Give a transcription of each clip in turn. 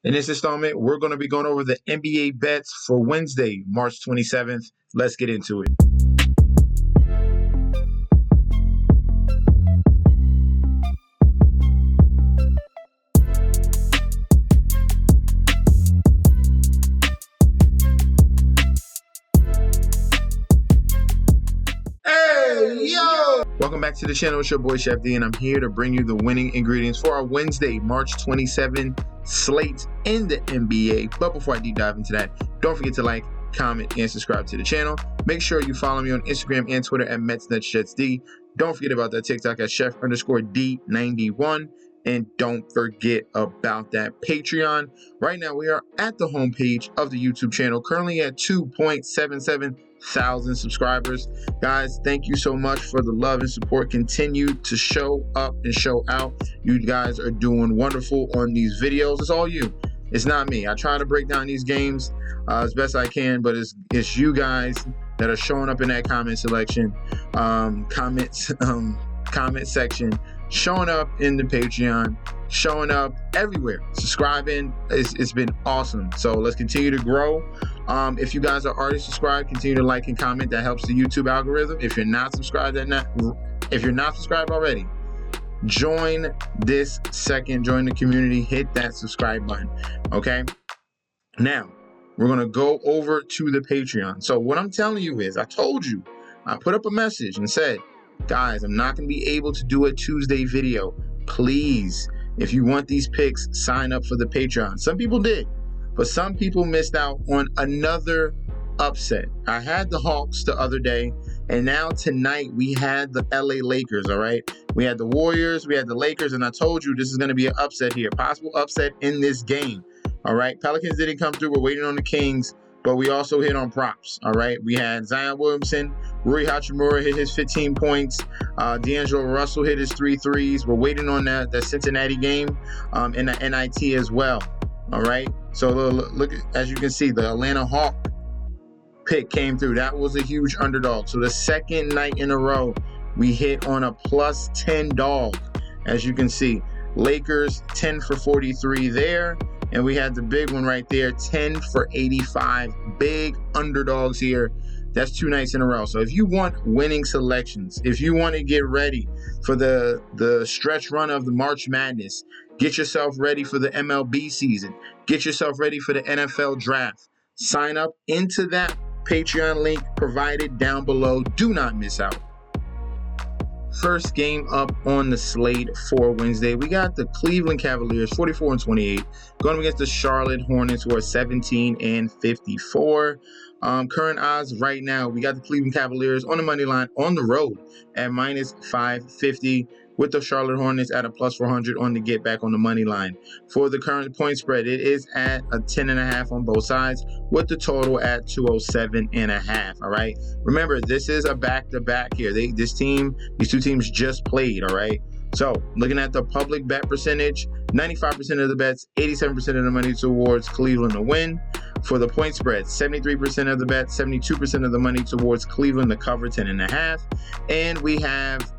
In this installment, we're going to be going over the NBA bets for Wednesday, March 27th. Let's get into it. Welcome back to the channel. It's your boy Chef D, and I'm here to bring you the winning ingredients for our Wednesday, March 27 slate in the NBA. But before I deep dive into that, don't forget to like, comment, and subscribe to the channel. Make sure you follow me on Instagram and Twitter at MetsNetShetsD. Don't forget about that TikTok at Chef_D91. And don't forget about that Patreon. Right now, we are at the homepage of the YouTube channel, currently at 2.77 thousand subscribers. Guys, thank you so much for the love and support. Continue to show up and show out. You guys are doing wonderful on these videos. It's all you. It's not me. I try to break down these games as best I can, but it's you guys that are showing up in that comment section, showing up in the Patreon, showing up everywhere, subscribing. It's been awesome. So let's continue to grow. If you guys are already subscribed, continue to like and comment. That helps the YouTube algorithm. If you're not subscribed already, join the community, hit that subscribe button. Okay, now we're gonna go over to the Patreon. So what I'm telling you is, I put up a message and said, guys, I'm not going to be able to do a Tuesday video. Please, if you want these picks, sign up for the Patreon. Some people did, but some people missed out on another upset. I had the Hawks the other day, and now tonight we had the LA Lakers, all right? We had the Warriors, we had the Lakers, and I told you this is going to be an upset here, possible upset in this game, all right? Pelicans didn't come through. We're waiting on the Kings. But we also hit on props, all right? We had Zion Williamson, Rui Hachimura hit his 15 points. D'Angelo Russell hit his 3 threes. We're waiting on that Cincinnati game and the NIT as well, all right? So look, as you can see, the Atlanta Hawk pick came through. That was a huge underdog. So the second night in a row, we hit on a plus 10 dog, as you can see. Lakers 10 for 43 there. And we had the big one right there, 10 for 85. Big underdogs here. That's 2 nights in a row. So if you want winning selections, if you want to get ready for the stretch run of the March Madness, get yourself ready for the MLB season, get yourself ready for the NFL draft, sign up into that Patreon link provided down below. Do not miss out. First game up on the slate for Wednesday, we got the Cleveland Cavaliers 44-28 going against the Charlotte Hornets, who are 17-54. Current odds right now, we got the Cleveland Cavaliers on the money line on the road at minus 550, with the Charlotte Hornets at a plus 400 on the get back on the money line. For the current point spread, it is at a 10.5 on both sides, with the total at 207.5. All right. Remember, this is a back-to-back here. These two teams just played. All right. So looking at the public bet percentage, 95% of the bets, 87% of the money towards Cleveland to win. For the point spread, 73% of the bets, 72% of the money towards Cleveland to cover 10.5. And we have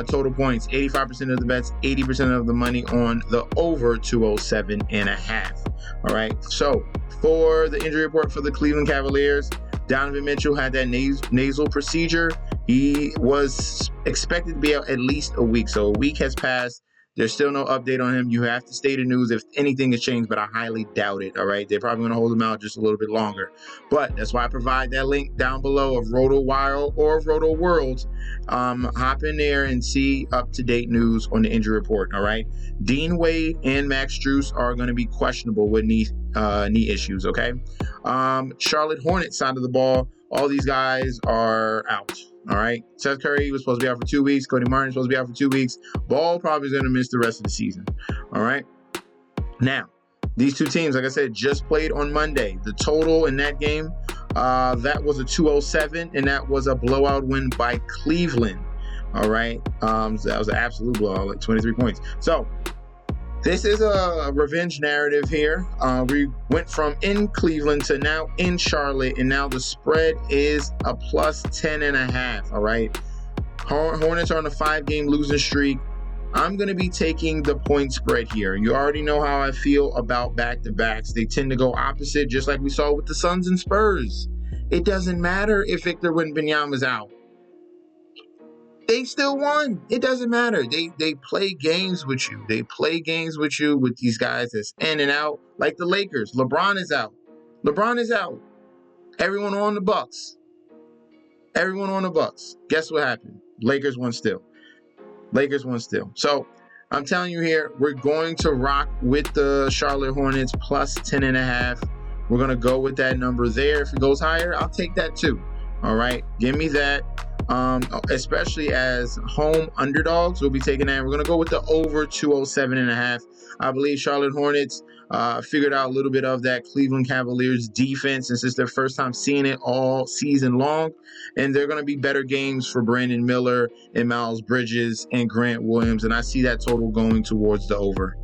total points, 85% of the bets, 80% of the money on the over 207.5. All right. So for the injury report for the Cleveland Cavaliers, Donovan Mitchell had that nasal procedure. He was expected to be out at least a week. So a week has passed. There's still no update on him. You have to stay the news if anything has changed, but I highly doubt it, all right? They're probably going to hold him out just a little bit longer. But that's why I provide that link down below of RotoWire or of Roto World. Hop in there and see up-to-date news on the injury report, all right? Dean Wade and Max Strus are going to be questionable with knee issues, okay? Charlotte Hornets side of the ball, all these guys are out. All right. Seth Curry was supposed to be out for 2 weeks. Cody Martin was supposed to be out for 2 weeks. Ball probably is going to miss the rest of the season. All right. Now, these two teams, like I said, just played on Monday. The total in that game, that was a 207, and that was a blowout win by Cleveland. All right. So that was an absolute blowout, like 23 points. So this is a revenge narrative here. We went from in Cleveland to now in Charlotte, and now the spread is a plus 10.5. All right. Hornets are on a 5-game losing streak. I'm going to be taking the point spread here. You already know how I feel about back-to-backs. They tend to go opposite, just like we saw with the Suns and Spurs. It doesn't matter if Victor Wembanyama's out. They still won. It doesn't matter. They play games with you. They play games with you with these guys that's in and out, like the Lakers. LeBron is out. Everyone on the Bucks. Guess what happened? Lakers won still. So I'm telling you here, we're going to rock with the Charlotte Hornets plus 10.5. We're going to go with that number there. If it goes higher, I'll take that too. All right. Give me that. Especially as home underdogs, we'll be taking that. We're going to go with the over 207.5. I believe Charlotte Hornets figured out a little bit of that Cleveland Cavaliers defense. This is their first time seeing it all season long. And they're going to be better games for Brandon Miller and Miles Bridges and Grant Williams. And I see that total going towards the over.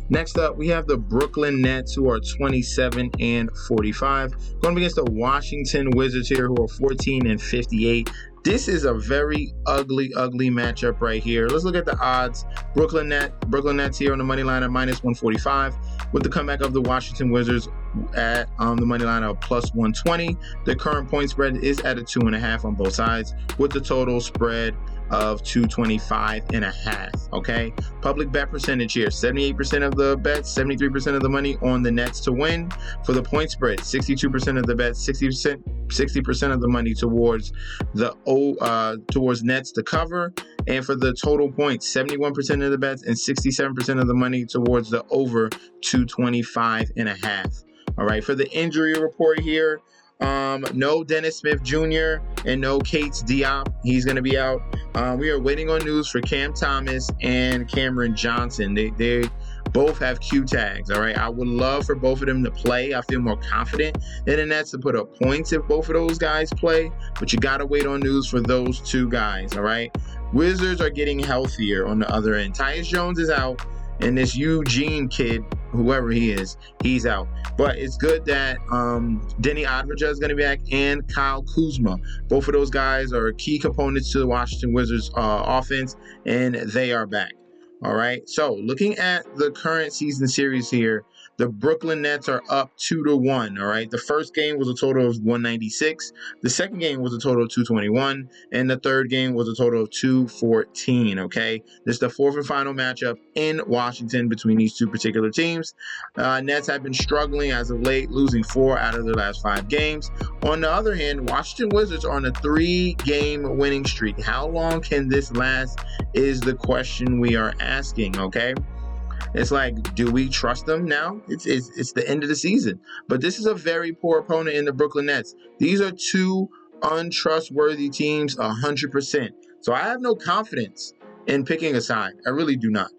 Next up, we have the Brooklyn Nets, who are 27-45, going against the Washington Wizards here, who are 14-58. This is a very ugly matchup right here. Let's look at the odds. Brooklyn Nets here on the money line at minus 145, with the comeback of the Washington Wizards at the money line of plus 120. The current point spread is at a 2.5 on both sides, with the total spread of 225.5. Okay, public bet percentage here: 78% of the bets, 73% of the money on the Nets to win. For the point spread, 62% of the bets, 60% of the money towards towards Nets to cover. And for the total points, 71% of the bets and 67% of the money towards the over 225.5. All right, for the injury report here, no Dennis Smith Jr. and no Kates Diop. He's going to be out. We are waiting on news for Cam Thomas and Cameron Johnson. They both have Q tags. All right, I would love for both of them to play. I feel more confident in the Nets to put up points if both of those guys play, but you got to wait on news for those two guys. All right, Wizards are getting healthier on the other end. Tyus Jones is out, and this Eugene kid, whoever he is, he's out. But it's good that Denny Adverja is going to be back, and Kyle Kuzma. Both of those guys are key components to the Washington Wizards offense, and they are back. All right, so looking at the current season series here, the Brooklyn Nets are up 2-1. All right, the first game was a total of 196. The second game was a total of 221, and the third game was a total of 214. Okay, this is the fourth and final matchup in Washington between these two particular teams. Nets have been struggling as of late, losing 4 out of their last 5 games. On the other hand, Washington Wizards are on a 3-game winning streak. How long can this last is the question we are asking. Okay. It's like, do we trust them now? It's the end of the season. But this is a very poor opponent in the Brooklyn Nets. These are two untrustworthy teams 100%. So I have no confidence in picking a side. I really do not.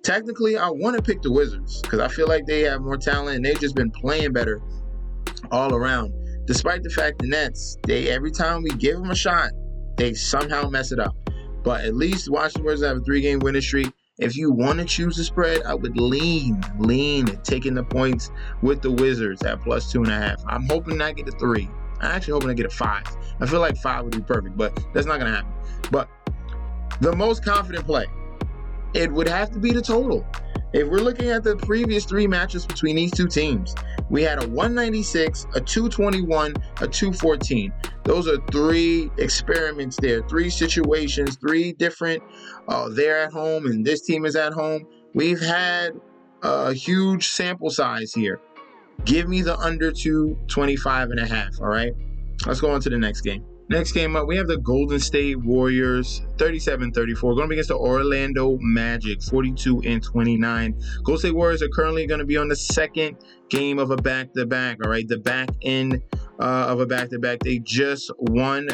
Technically, I want to pick the Wizards because I feel like they have more talent and they've just been playing better all around. Despite the fact the Nets, every time we give them a shot, they somehow mess it up. But at least Washington Wizards have a 3-game winning streak. If you want to choose the spread, I would lean taking the points with the Wizards at plus 2.5. I'm hoping I get a 3. I'm actually hoping I get a 5. I feel like 5 would be perfect, but that's not going to happen. But the most confident play, it would have to be the total. If we're looking at the previous 3 matches between these two teams, we had a 196, a 221, a 214. Those are 3 experiments there, 3 situations, 3 different, they're at home and this team is at home. We've had a huge sample size here. Give me the under 225.5, all right? Let's go on to the next game. Next game up, we have the Golden State Warriors, 37-34, going up against the Orlando Magic, 42-29. Golden State Warriors are currently going to be on the second game of a back-to-back, all right? The back end of a back-to-back. They just won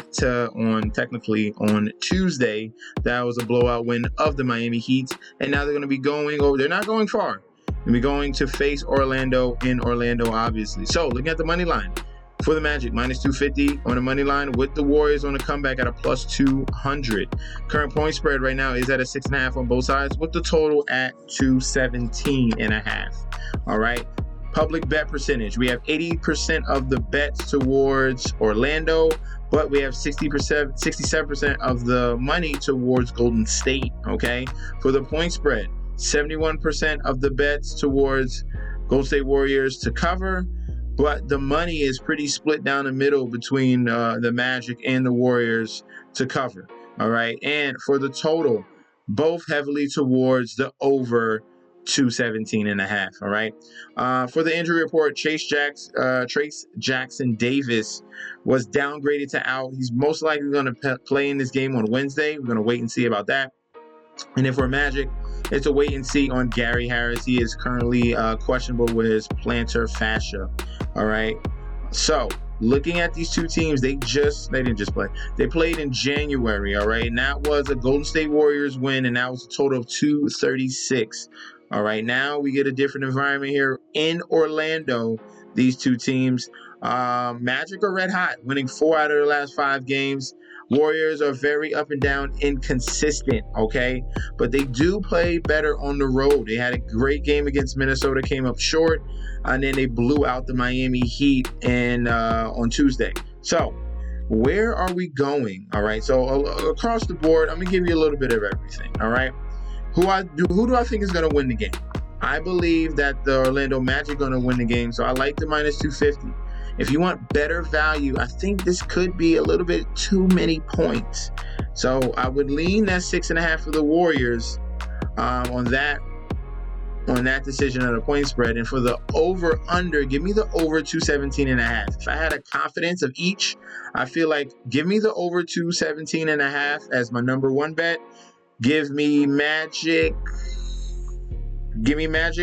technically on Tuesday. That was a blowout win of the Miami Heat, and now they're going to be going over. They're not going far. They're going to face Orlando in Orlando, obviously. So, looking at the money line. For the Magic, minus 250 on the money line, with the Warriors on the comeback at a plus 200. Current point spread right now is at a 6.5 on both sides, with the total at 217.5. All right. Public bet percentage. We have 80% of the bets towards Orlando, but we have 67% of the money towards Golden State, okay? For the point spread, 71% of the bets towards Golden State Warriors to cover, but the money is pretty split down the middle between the Magic and the Warriors to cover, all right? And for the total, both heavily towards the over 217.5. All right. For the injury report, Trace Jackson Davis was downgraded to out. He's most likely going to play in this game on Wednesday. We're going to wait and see about that. And if we're Magic, it's a wait and see on Gary Harris. He is currently questionable with his plantar fascia. All right. So looking at these two teams, they didn't just play. They played in January, all right? And that was a Golden State Warriors win, and that was a total of 236. All right, now we get a different environment here in Orlando. These two teams, Magic are red hot, winning 4 out of their last 5 games. Warriors are very up and down, inconsistent, okay? But they do play better on the road. They had a great game against Minnesota, came up short, and then they blew out the Miami Heat on Tuesday. So where are we going? All right, so across the board, I'm going to give you a little bit of everything, all right? Who do I think is going to win the game? I believe that the Orlando Magic are going to win the game, so I like the minus 250. If you want better value, I think this could be a little bit too many points. So I would lean that 6.5 for the Warriors on that decision of the point spread. And for the over-under, give me the over 217.5. If I had a confidence of each, I feel like give me the over 217.5 as my number one bet. Give me Magic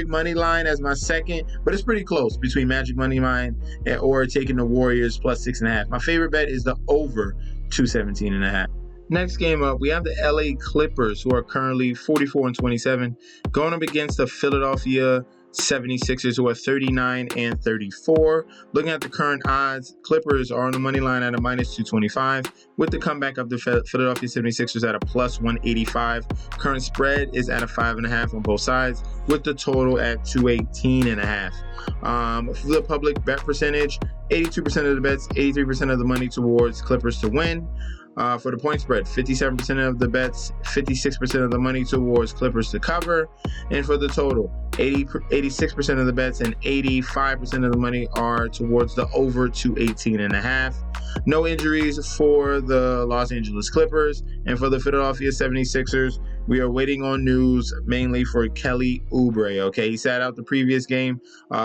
money line as my second, but it's pretty close between Magic money line or taking the Warriors plus 6.5. My favorite bet is the over 217.5. Next game up, we have the LA Clippers, who are currently 44-27, going up against the Philadelphia 76ers, who are 39-34. Looking at the current odds, Clippers are on the money line at a minus 225, with the comeback of the Philadelphia 76ers at a plus 185. Current spread is at a 5.5 on both sides, with the total at 218.5. For the public bet percentage, 82% of the bets, 83% of the money towards Clippers to win. For the point spread, 57% of the bets, 56% of the money towards Clippers to cover. And for the total, 86% of the bets and 85% of the money are towards the over 218.5. No injuries for the Los Angeles Clippers. And for the Philadelphia 76ers, we are waiting on news mainly for Kelly Oubre. Okay, he sat out the previous game.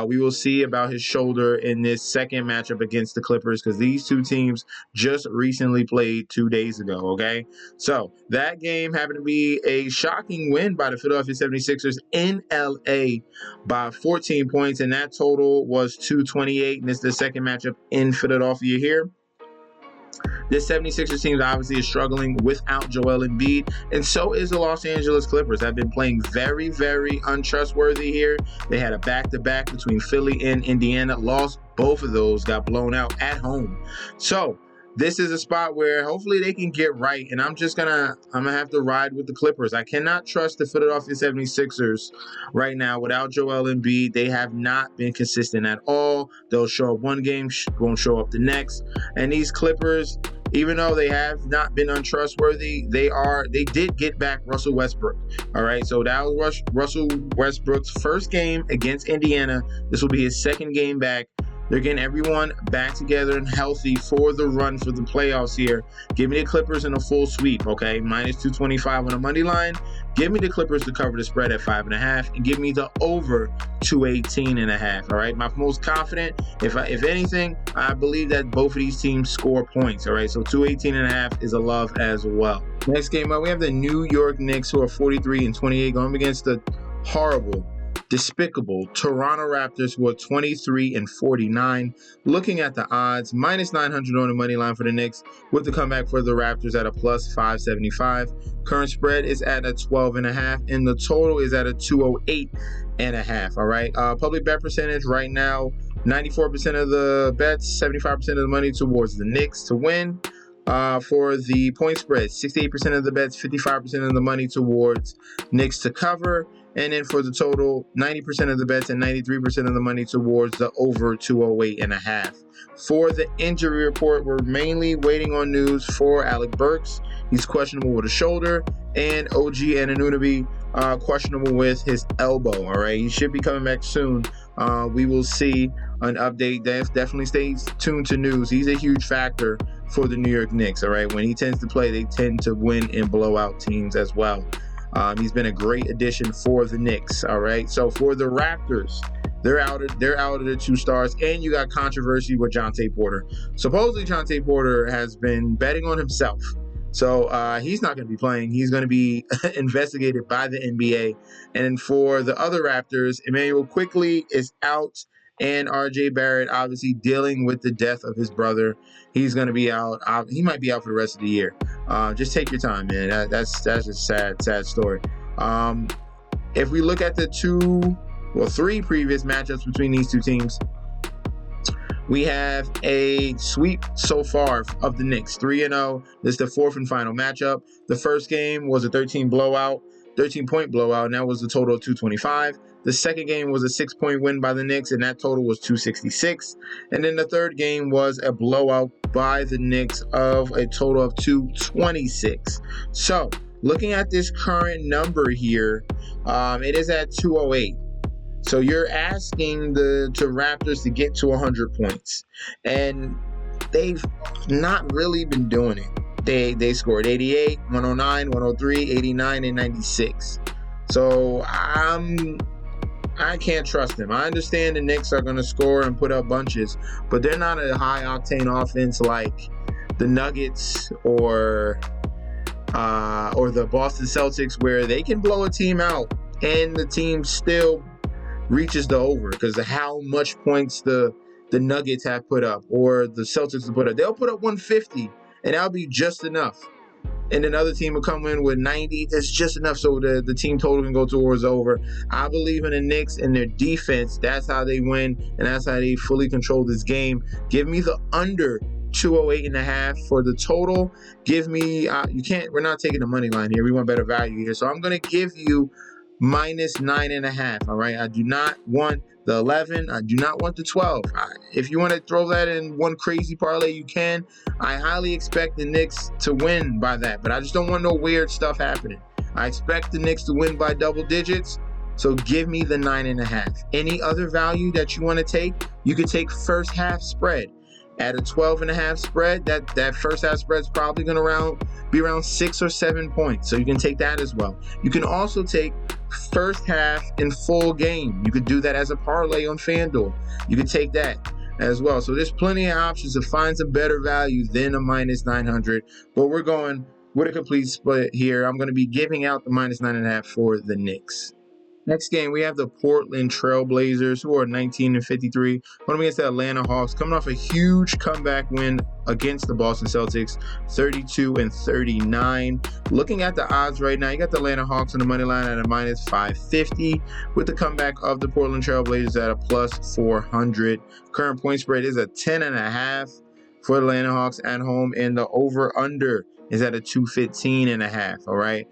We will see about his shoulder in this second matchup against the Clippers, because these two teams just recently played 2 days ago. Okay, so that game happened to be a shocking win by the Philadelphia 76ers in LA by 14 points, and that total was 228. And this is the second matchup in Philadelphia here. This 76ers team obviously is struggling without Joel Embiid, and so is the Los Angeles Clippers. Have been playing very, very untrustworthy here. They had a back-to-back between Philly and Indiana, lost both of those, got blown out at home. So this is a spot where hopefully they can get right, and I'm gonna have to ride with the Clippers. I cannot trust the Philadelphia 76ers right now without Joel Embiid. They have not been consistent at all. They'll show up one game, won't show up the next. And these Clippers, even though they have not been untrustworthy, they did get back Russell Westbrook. All right, so that was Russell Westbrook's first game against Indiana. This will be his second game back. They're getting everyone back together and healthy for the run for the playoffs here. Give me the Clippers in a full sweep, okay? Minus 225 on the money line. Give me the Clippers to cover the spread at 5.5, and give me the over 218.5. All right, my most confident. If anything, I believe that both of these teams score points. All right, so 218.5 is a love as well. Next game up, we have the New York Knicks, who are 43-28, going against the horrible, despicable Toronto Raptors, who are 23-49. Looking at the odds, minus 900 on the money line for the Knicks, with the comeback for the Raptors at a plus 575. Current spread is at a 12.5, and the total is at a 208.5. All right, public bet percentage right now, 94% of the bets, 75% of the money towards the Knicks to win. For the point spread, 68% of the bets, 55% of the money towards Knicks to cover. And then for the total, 90% of the bets and 93% of the money towards the over 208.5. For the injury report, we're mainly waiting on news for Alec Burks. He's questionable with a shoulder, and OG Anunoby questionable with his elbow. All right, he should be coming back soon. We will see an update. Definitely stay tuned to news. He's a huge factor for the New York Knicks. All right, when he tends to play, they tend to win and blow out teams as well. He's been a great addition for the Knicks. All right, so for the Raptors, they're out of the 2 stars, and you got controversy with Jontay Porter. Supposedly, Jontay Porter has been betting on himself. So he's not going to be playing. He's going to be investigated by the NBA. And for the other Raptors, Emmanuel Quickley is out, and RJ Barrett obviously dealing with the death of his brother. He's going to be out. He might be out for the rest of the year. Just take your time, man. That's just a sad story. If we look at the 3 previous matchups between these two teams, we have a sweep so far of the Knicks, 3-0. This is the 4th and final matchup. The first game was a 13-point blowout, and that was the total of 225. The second game was a 6-point win by the Knicks, and that total was 266. And then the third game was a blowout by the Knicks of a total of 226. So, looking at this current number here, it is at 208. So you're asking the Raptors to get to 100 points, and they've not really been doing it. They scored 88, 109, 103, 89, and 96. So I can't trust them. I understand the Knicks are going to score and put up bunches, but they're not a high-octane offense like the Nuggets or the Boston Celtics, where they can blow a team out and the team still reaches the over because of how much points the Nuggets have put up or the Celtics have put up. They'll put up 150, and that'll be just enough. And another team will come in with 90. That's just enough so the team total can go towards over. I believe in the Knicks and their defense. That's how they win, and that's how they fully control this game. Give me the under 208.5 for the total. Give me we're not taking the money line here. We want better value here. So I'm going to give you -9.5. All right. I do not want the 11. I do not want the 12. If you want to throw that in one crazy parlay, you can. I highly expect the Knicks to win by that, but I just don't want no weird stuff happening. I expect the Knicks to win by double digits. So give me the 9.5. Any other value that you want to take, you could take first half spread. At a 12.5 spread, that first half spread is probably going to be around 6 or 7 points. So you can take that as well. You can also take first half in full game. You could do that as a parlay on FanDuel. You could take that as well. So there's plenty of options to find some better value than a -900. But we're going with a complete split here. I'm going to be giving out the -9.5 for the Knicks. Next game, we have the Portland Trail Blazers, who are 19-53, going against the Atlanta Hawks, coming off a huge comeback win against the Boston Celtics, 32-39. Looking at the odds right now, you got the Atlanta Hawks on the money line at a -550, with the comeback of the Portland Trail Blazers at a +400. Current point spread is a 10.5 for the Atlanta Hawks at home, and the over/under is at a 215.5. All right.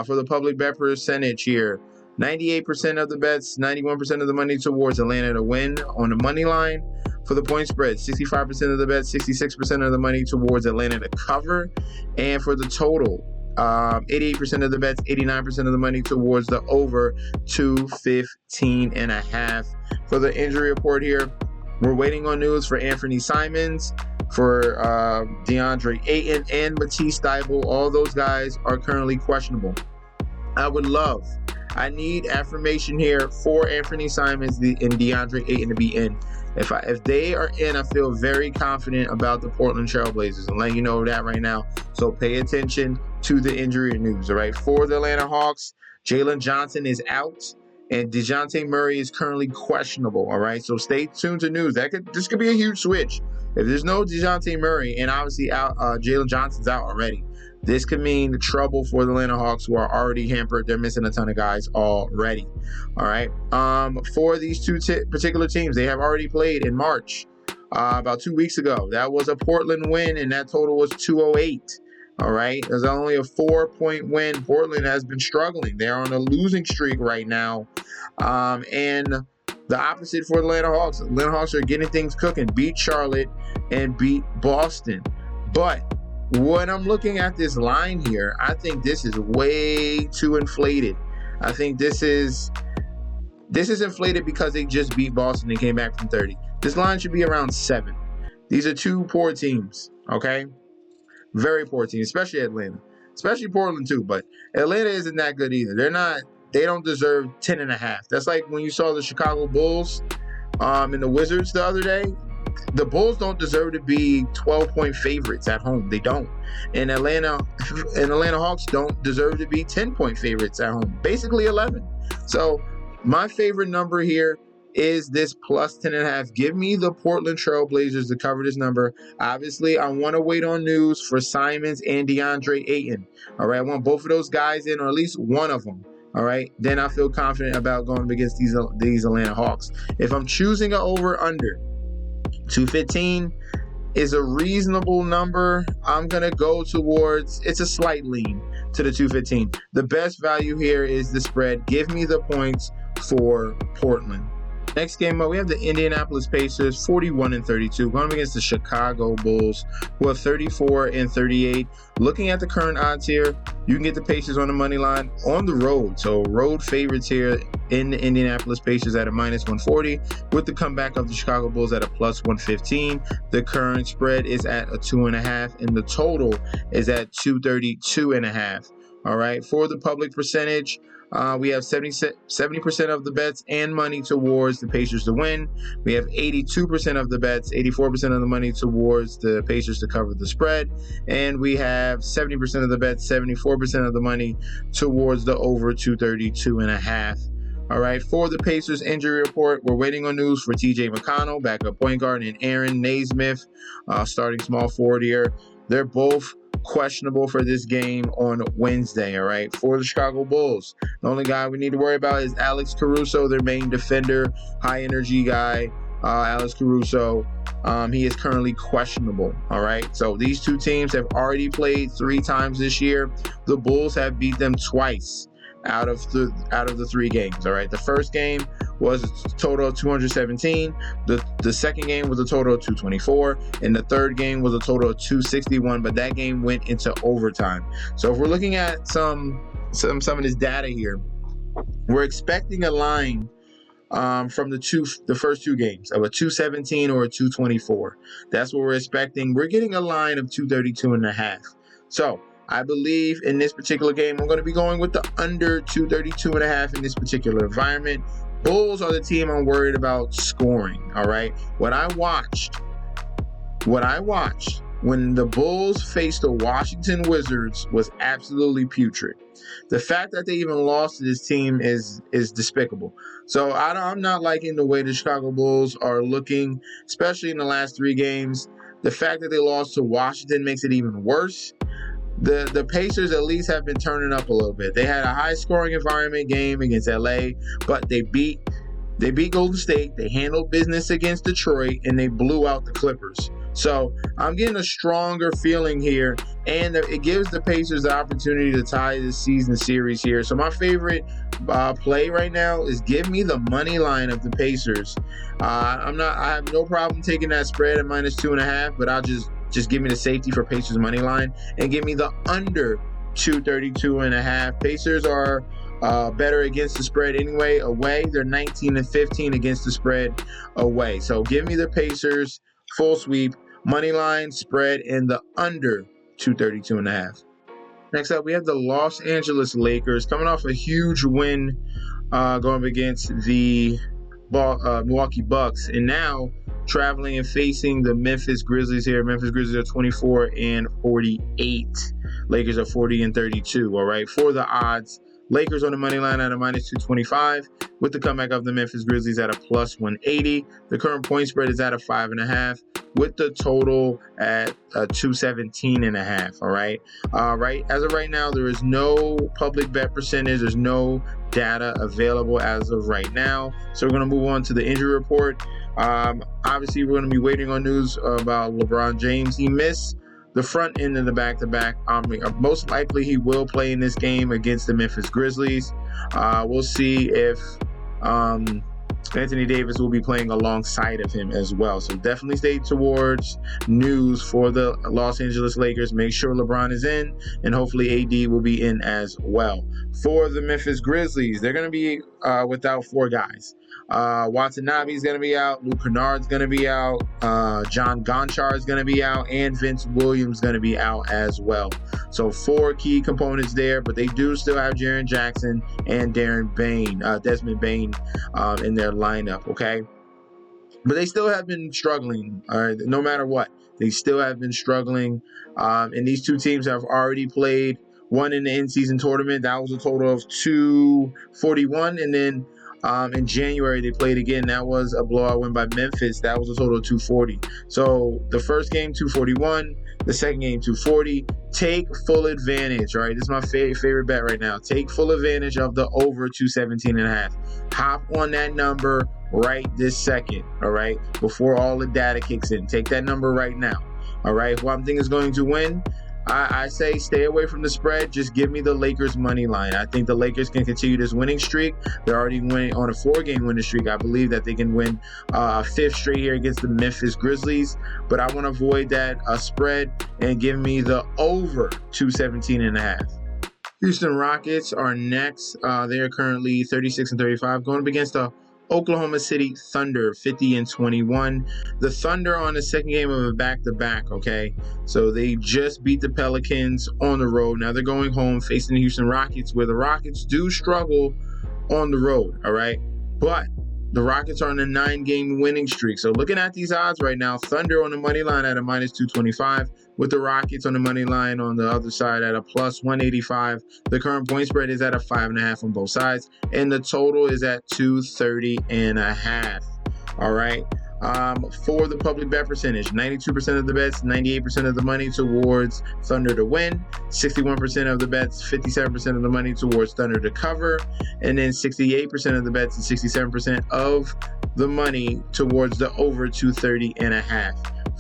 For the public bet percentage here, 98% of the bets, 91% of the money towards Atlanta to win on the money line. For the point spread, 65% of the bets, 66% of the money towards Atlanta to cover. And for the total, 88% of the bets, 89% of the money towards the over 215.5. For the injury report here, we're waiting on news for Anthony Simons, for DeAndre Ayton, and Matisse Thybulle. All those guys are currently questionable. I need affirmation here for Anthony Simons and DeAndre Ayton to be in. If they are in, I feel very confident about the Portland Trail Blazers. I'm letting you know that right now. So pay attention to the injury news. All right. For the Atlanta Hawks, Jalen Johnson is out, and DeJounte Murray is currently questionable. All right. So stay tuned to news. This could be a huge switch. If there's no DeJounte Murray and obviously Jalen Johnson's out already, this could mean trouble for the Atlanta Hawks, who are already hampered. They're missing a ton of guys already. All right. For these two particular teams, they have already played in March, about 2 weeks ago. That was a Portland win, and that total was 208. All right. There's only a 4-point win. Portland has been struggling. They're on a losing streak right now. And the opposite for Atlanta Hawks. Atlanta Hawks are getting things cooking. Beat Charlotte and beat Boston. But when I'm looking at this line here, I think this is way too inflated. I think this is inflated because they just beat Boston and came back from 30. This line should be around 7. These are two poor teams, okay? Very poor teams, especially Atlanta. Especially Portland too, but Atlanta isn't that good either. They don't deserve 10.5. That's like when you saw the Chicago Bulls and the Wizards the other day. The Bulls don't deserve to be 12-point favorites at home. They don't. And Atlanta Hawks don't deserve to be 10-point favorites at home. Basically 11. So my favorite number here is this plus 10.5. Give me the Portland Trail Blazers to cover this number. Obviously, I want to wait on news for Simons and DeAndre Ayton. All right, I want both of those guys in, or at least one of them. All right, then I feel confident about going against these Atlanta Hawks. If I'm choosing an over/under, 215 is a reasonable number. I'm going to go towards, it's a slight lean to the 215. The best value here is the spread. Give me the points for Portland. Next game up, we have the Indianapolis Pacers, 41-32, going up against the Chicago Bulls, who are 34-38. Looking at the current odds here, you can get the Pacers on the money line on the road. So road favorites here in the Indianapolis Pacers at a -140, with the comeback of the Chicago Bulls at a +115. The current spread is at a 2.5, and the total is at 232.5. All right, for the public percentage, we have 70% of the bets and money towards the Pacers to win. We have 82% of the bets, 84% of the money towards the Pacers to cover the spread. And we have 70% of the bets, 74% of the money towards the over 232.5. All right, for the Pacers injury report, we're waiting on news for TJ McConnell, backup point guard, and Aaron Naismith, starting small forward here. They're both questionable for this game on Wednesday. All right, for the Chicago Bulls, the only guy we need to worry about is Alex Caruso, their main defender, high energy guy. Alex Caruso, he is currently questionable. All right, so these two teams have already played 3 times this year. The Bulls have beat them twice out of the 3 games. All right, the first game was a total of 217. The second game was a total of 224, and the third game was a total of 261. But that game went into overtime. So if we're looking at some of this data here, we're expecting a line from the first 2 games of a 217 or a 224. That's what we're expecting. We're getting a line of 232.5. So I believe in this particular game, I'm going to be going with the under 232.5 in this particular environment. Bulls are the team I'm worried about scoring. All right. What I watched when the Bulls faced the Washington Wizards was absolutely putrid. The fact that they even lost to this team is despicable. So I'm not liking the way the Chicago Bulls are looking, especially in the last 3 games. The fact that they lost to Washington makes it even worse. The Pacers at least have been turning up a little bit. They had a high-scoring environment game against LA, but they beat Golden State. They handled business against Detroit, and they blew out the Clippers. So I'm getting a stronger feeling here, and it gives the Pacers the opportunity to tie the season series here. So my favorite play right now is give me the money line of the Pacers. I have no problem taking that spread at -2.5, but I'll just give me the safety for Pacers money line and give me the under 232.5. Pacers are better against the spread anyway. Away, they're 19-15 against the spread away. So give me the Pacers full sweep, money line, spread, and the under 232.5. Next up, we have the Los Angeles Lakers coming off a huge win going up against the Milwaukee Bucks, and now traveling and facing the Memphis Grizzlies here. Memphis Grizzlies are 24-48. Lakers are 40-32. All right, for the odds, Lakers on the money line at a -225, with the comeback of the Memphis Grizzlies at a +180. The current point spread is at a 5.5, with the total at 217.5. All right. As of right now, there is no public bet percentage. There's no data available as of right now. So we're going to move on to the injury report. Obviously, we're going to be waiting on news about LeBron James. He missed the front end of the back-to-back. Most likely he will play in this game against the Memphis Grizzlies. We'll see if Anthony Davis will be playing alongside of him as well. So definitely stay towards news for the Los Angeles Lakers. Make sure LeBron is in, and hopefully AD will be in as well. For the Memphis Grizzlies, they're going to be without 4 guys. Watanabe is going to be out. Luke Kennard's going to be out. John Gonchar is going to be out. And Vince Williams is going to be out as well. So 4 key components there, but they do still have Jaren Jackson and Desmond Bane in their lineup, okay? But they still have been struggling, no matter what. They still have been struggling. And these 2 teams have already played one in the in-season tournament. That was a total of 241. And then in January, they played again. That was a blowout win by Memphis. That was a total of 240. So the first game, 241. The second game, 240. Take full advantage, all right? This is my favorite bet right now. Take full advantage of the over 217.5. Hop on that number right this second, all right? Before all the data kicks in. Take that number right now, all right? Who I'm thinking is going to win? I say stay away from the spread. Just give me the Lakers money line. I think the Lakers can continue this winning streak. They're already winning on a 4-game winning streak. I believe that they can win a 5th straight here against the Memphis Grizzlies. But I want to avoid that spread and give me the over 217.5. Houston Rockets are next. They are currently 36-35, going up against the Oklahoma City Thunder, 50-21. The Thunder on the second game of a back-to-back, okay? So they just beat the Pelicans on the road. Now they're going home facing the Houston Rockets, where the Rockets do struggle on the road, all right? But the Rockets are on a 9-game winning streak. So looking at these odds right now, Thunder on the money line at a minus 225, with the Rockets on the money line on the other side at a plus 185. The current point spread is at a 5.5 on both sides, and the total is at 230.5. All right. For the public bet percentage, 92% of the bets, 98% of the money towards Thunder to win, 61% of the bets, 57% of the money towards Thunder to cover, and then 68% of the bets and 67% of the money towards the over 230.5.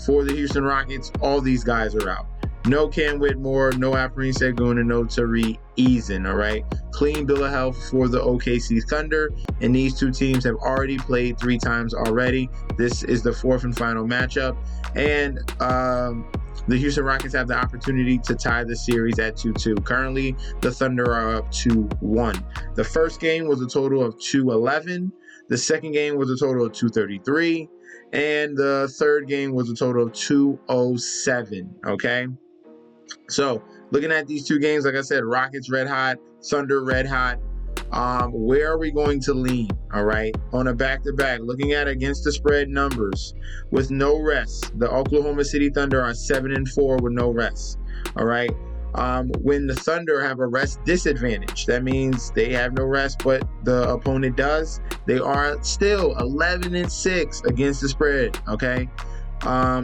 For the Houston Rockets, all these guys are out. No Cam Whitmore, no Alperen Sengun, and no Tari Eason, all right? Clean bill of health for the OKC Thunder, and these 2 teams have already played 3 times already. This is the 4th and final matchup, and the Houston Rockets have the opportunity to tie the series at 2-2. Currently, the Thunder are up 2-1. The first game was a total of 211. The second game was a total of 233. And the third game was a total of 207, okay? So, looking at these 2 games, like I said, Rockets red hot, Thunder red hot. Where are we going to lean, all right? On a back-to-back, looking at against the spread numbers with no rest, the Oklahoma City Thunder are 7-4 with no rest, all right? When the Thunder have a rest disadvantage, that means they have no rest, but the opponent does. They are still 11-6 against the spread, okay?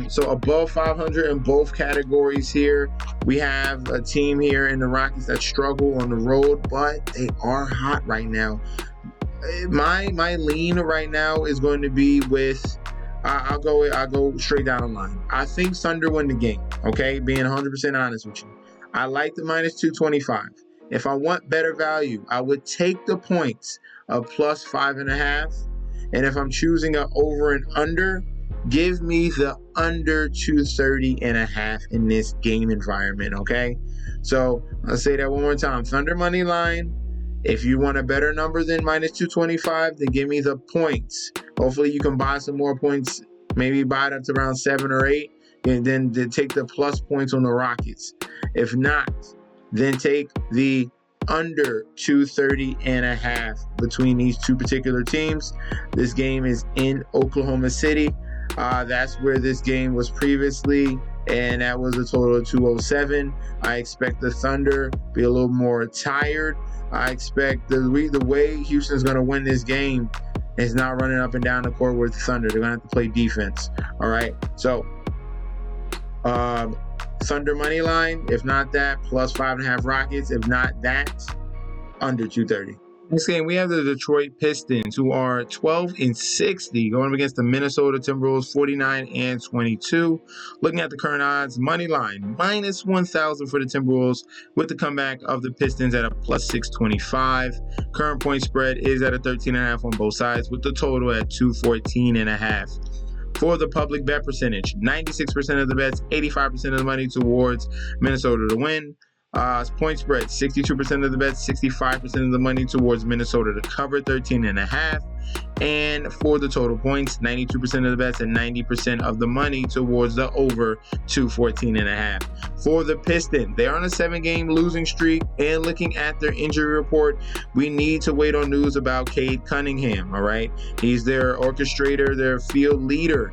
So above 500 in both categories here. We have a team here in the Rockets that struggle on the road, but they are hot right now. My lean right now is going to be with I'll go straight down the line. I think Thunder win the game, okay? Being 100% honest with you. I like the minus 225. If I want better value, I would take the points of plus 5.5. And if I'm choosing an over and under, give me the under 230.5 in this game environment, okay? So I'll say that one more time. Thunder money line. If you want a better number than minus 225, then give me the points. Hopefully you can buy some more points, maybe buy it up to around 7 or 8, and then take the plus points on the Rockets. If not, then take the under 230.5 between these 2 particular teams. This game is in Oklahoma City. That's where this game was previously, and that was a total of 207. I expect the Thunder be a little more tired. I expect the way Houston's going to win this game is not running up and down the court with the Thunder. They're going to have to play defense. All right. So, Thunder money line. If not that, plus 5.5 Rockets. If not that, under 230. Next game, we have the Detroit Pistons, who are 12-60, going up against the Minnesota Timberwolves, 49-22. Looking at the current odds, money line, minus 1,000 for the Timberwolves, with the comeback of the Pistons at a plus 625. Current point spread is at a 13.5 on both sides, with the total at 214.5. For the public bet percentage, 96% of the bets, 85% of the money towards Minnesota to win. Point spread, 62% of the bets, 65% of the money towards Minnesota to cover 13.5. And for the total points, 92% of the bets and 90% of the money towards the over 214.5. For the Pistons, they're on a 7-game losing streak, and looking at their injury report, we need to wait on news about Cade Cunningham, all right? He's their orchestrator, their field leader.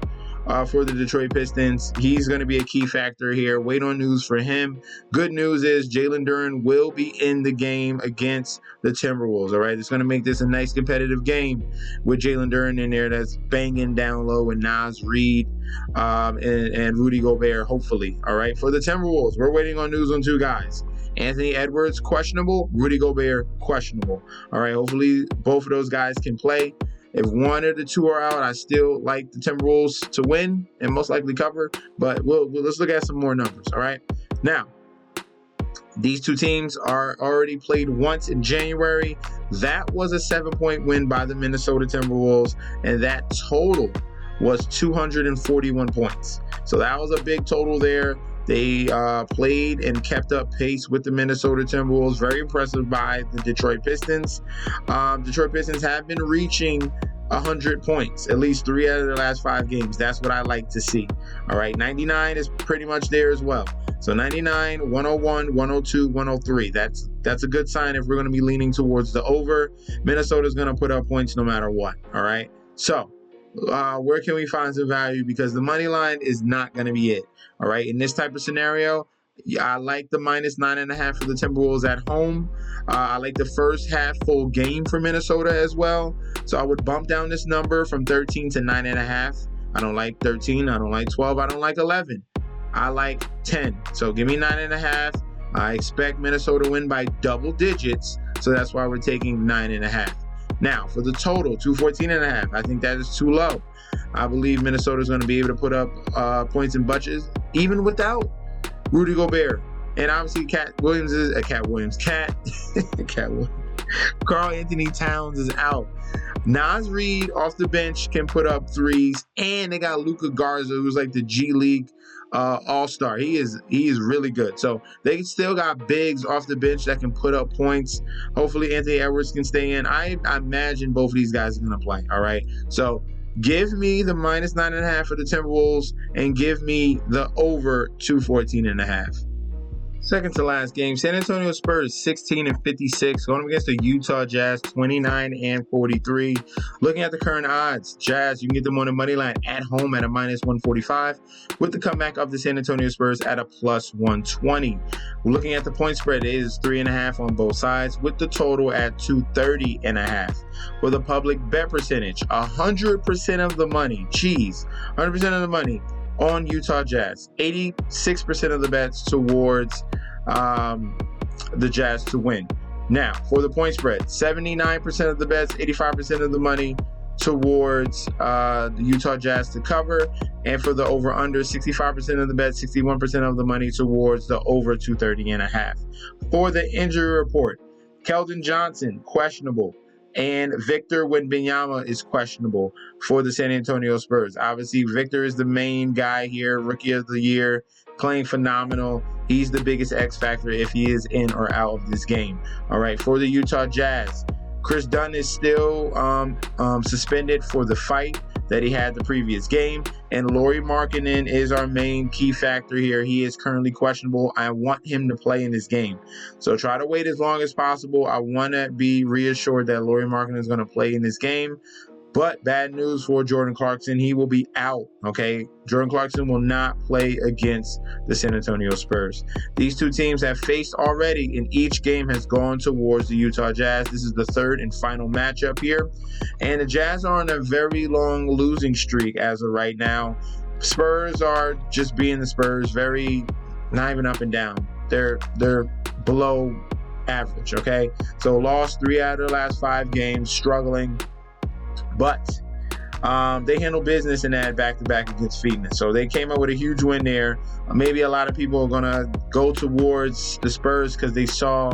For the Detroit Pistons. He's going to be a key factor here. Wait on news for him. Good news is Jalen Duren will be in the game against the Timberwolves. All right, it's going to make this a nice competitive game with Jalen Duren in there that's banging down low, and Naz Reid and Rudy Gobert, hopefully. All right, for the Timberwolves, we're waiting on news on 2 guys. Anthony Edwards, questionable. Rudy Gobert, questionable. All right, hopefully both of those guys can play. If one of the 2 are out, I still like the Timberwolves to win and most likely cover. But let's look at some more numbers, all right? Now, these 2 teams are already played once in January. That was a 7-point win by the Minnesota Timberwolves, and that total was 241 points. So that was a big total there. They played and kept up pace with the Minnesota Timberwolves. Very impressive by the Detroit Pistons. Detroit Pistons have been reaching 100 points, at least 3 out of their last 5 games. That's what I like to see. All right, 99 is pretty much there as well. So 99, 101, 102, 103. That's a good sign if we're going to be leaning towards the over. Minnesota's going to put up points no matter what. All right, so where can we find some value? Because the money line is not going to be it. All right, in this type of scenario, I like the minus 9.5 for the Timberwolves at home. I like the first half full game for Minnesota as well. So I would bump down this number from 13 to 9.5. I don't like 13. I don't like 12. I don't like 11. I like 10. So give me 9.5. I expect Minnesota to win by double digits. So that's why we're taking 9.5. Now, for the total, 214.5, I think that is too low. I believe Minnesota is going to be able to put up points and bunches, even without Rudy Gobert. And obviously, Cat Williams. Karl Anthony Towns is out. Naz Reid off the bench can put up threes, and they got Luka Garza, who's like the G League all-star. He is really good. So they still got bigs off the bench that can put up points. Hopefully Anthony Edwards can stay in. I imagine both of these guys are going to play. All right. So give me the minus 9.5 for the Timberwolves and give me the over 214.5. Second to last game, San Antonio Spurs 16-56, going up against the Utah Jazz 29-43. Looking at the current odds, Jazz, you can get them on the money line at home at a minus 145, with the comeback of the San Antonio Spurs at a plus 120. We're looking at the point spread, it is 3.5 on both sides, with the total at 230.5. For the public bet percentage, 100% of the money, 100% of the money on Utah Jazz. 86% of the bets towards the Jazz to win. Now, for the point spread, 79% of the bets, 85% of the money towards the Utah Jazz to cover. And for the over-under, 65% of the bets, 61% of the money towards the over 230.5. For the injury report, Keldon Johnson, questionable. And Victor Wembanyama is questionable for the San Antonio Spurs. Obviously, Victor is the main guy here, rookie of the year, playing phenomenal. He's the biggest X factor if he is in or out of this game. All right, for the Utah Jazz, Chris Dunn is still suspended for the fight that he had the previous game. And Lauri Markkanen is our main key factor here. He is currently questionable. I want him to play in this game. So try to wait as long as possible. I want to be reassured that Lauri Markkanen is going to play in this game. But bad news for Jordan Clarkson. He will be out, okay? Jordan Clarkson will not play against the San Antonio Spurs. These two teams have faced already, and each game has gone towards the Utah Jazz. This is the third and final matchup here. And the Jazz are on a very long losing streak as of right now. Spurs are just being the Spurs, very not even up and down. They're below average, okay? So lost 3 out of the last 5 games, struggling, but they handled business in that back-to-back against Phoenix. So they came up with a huge win there. Maybe a lot of people are going to go towards the Spurs because they saw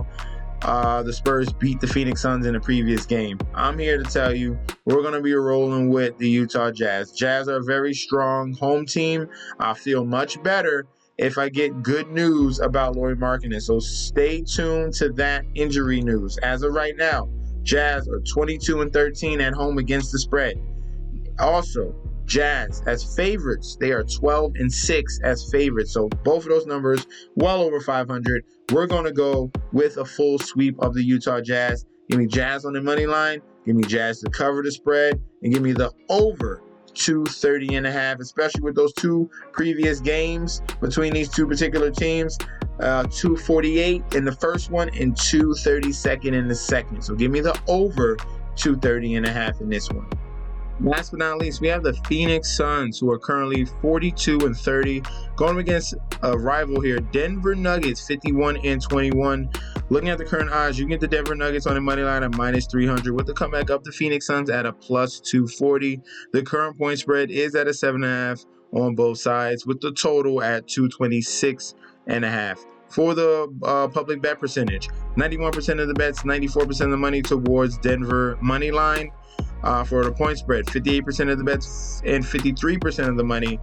the Spurs beat the Phoenix Suns in the previous game. I'm here to tell you we're going to be rolling with the Utah Jazz. Jazz are a very strong home team. I feel much better if I get good news about Lauri Markkanen. So stay tuned to that injury news. As of right now, Jazz are 22-13 at home against the spread. Also, Jazz as favorites, they are 12-6 as favorites. So both of those numbers well over 500. We're going to go with a full sweep of the Utah Jazz. Give me Jazz on the money line. Give me Jazz to cover the spread. And give me the over 230.5, especially with those 2 previous games between these 2 particular teams. 248 in the first one and 232 in the second. So give me the over 230.5 in this one. Last but not least, we have the Phoenix Suns, who are currently 42-30, going against a rival here, Denver Nuggets, 51-21. Looking at the current odds, you can get the Denver Nuggets on the money line at -300 with the comeback up the Phoenix Suns at a +240. The current point spread is at a 7.5 on both sides, with the total at 226.5. For the public bet percentage, 91% of the bets, 94% of the money towards Denver money line. For the point spread, 58% of the bets and 53% of the money.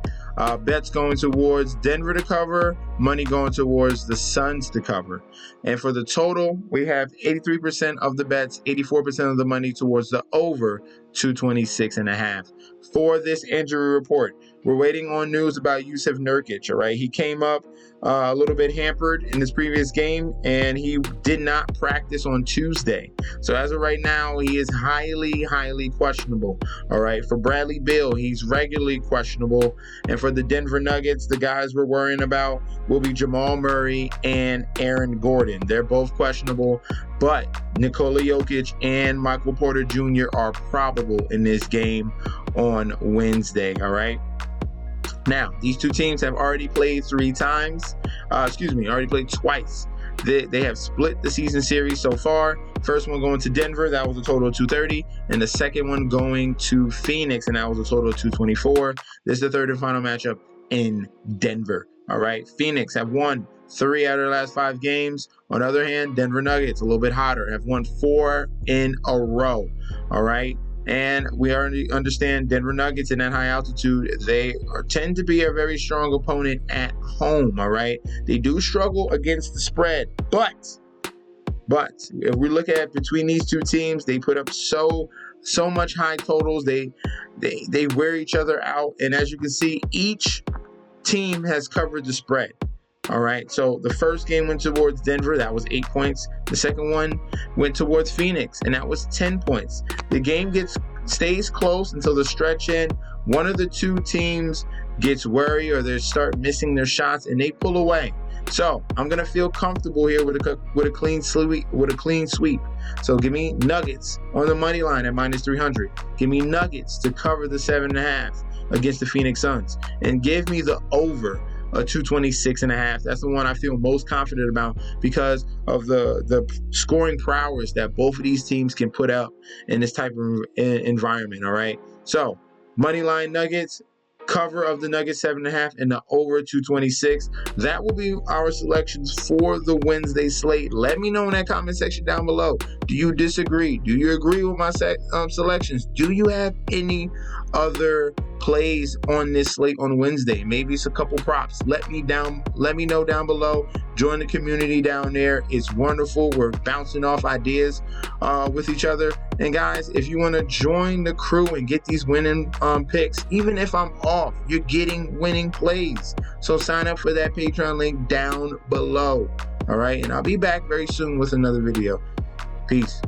Bets going towards Denver to cover, money going towards the Suns to cover. And for the total, we have 83% of the bets, 84% of the money towards the over 226.5. For this injury report, we're waiting on news about Jusuf Nurkic, all right? He came up a little bit hampered in his previous game, and he did not practice on Tuesday. So as of right now, he is highly questionable, all right? For Bradley Beal, he's regularly questionable. And for the Denver Nuggets, the guys we're worrying about will be Jamal Murray and Aaron Gordon. They're both questionable, but Nikola Jokic and Michael Porter Jr. are probable in this game on Wednesday, all right? Now, these 2 teams have already played 3 times. Already played twice. They have split the season series so far. First one going to Denver, that was a total of 230. And the second one going to Phoenix, and that was a total of 224. This is the third and final matchup in Denver. All right, Phoenix have won 3 out of the last 5 games. On the other hand, Denver Nuggets, a little bit hotter, have won 4 in a row. All right. And we already understand Denver Nuggets in that high altitude, they tend to be a very strong opponent at home, all right? They do struggle against the spread, but if we look at between these 2 teams, they put up so much high totals. They wear each other out, and as you can see, each team has covered the spread. All right, so the first game went towards Denver. That was 8 points. The second one went towards Phoenix, and that was 10 points. The game stays close until the stretch end. One of the 2 teams gets worried or they start missing their shots, and they pull away. So I'm gonna feel comfortable here with a clean sweep. So give me Nuggets on the money line at -300. Give me Nuggets to cover the 7.5 against the Phoenix Suns, and give me the over a 226.5. That's the one I feel most confident about because of the scoring prowess that both of these teams can put up in this type of environment. All right. So money line Nuggets, cover of the Nuggets 7.5, and the over 226. That will be our selections for the Wednesday slate. Let me know in that comment section down below. Do you disagree? Do you agree with my selections? Do you have any other plays on this slate on Wednesday? Maybe it's a couple props. Let me know down below. Join the community down there. It's wonderful. We're bouncing off ideas with each other. And guys, if you want to join the crew and get these winning picks, even if I'm off, you're getting winning plays. So sign up for that Patreon link down below. All right, and I'll be back very soon with another video. Peace.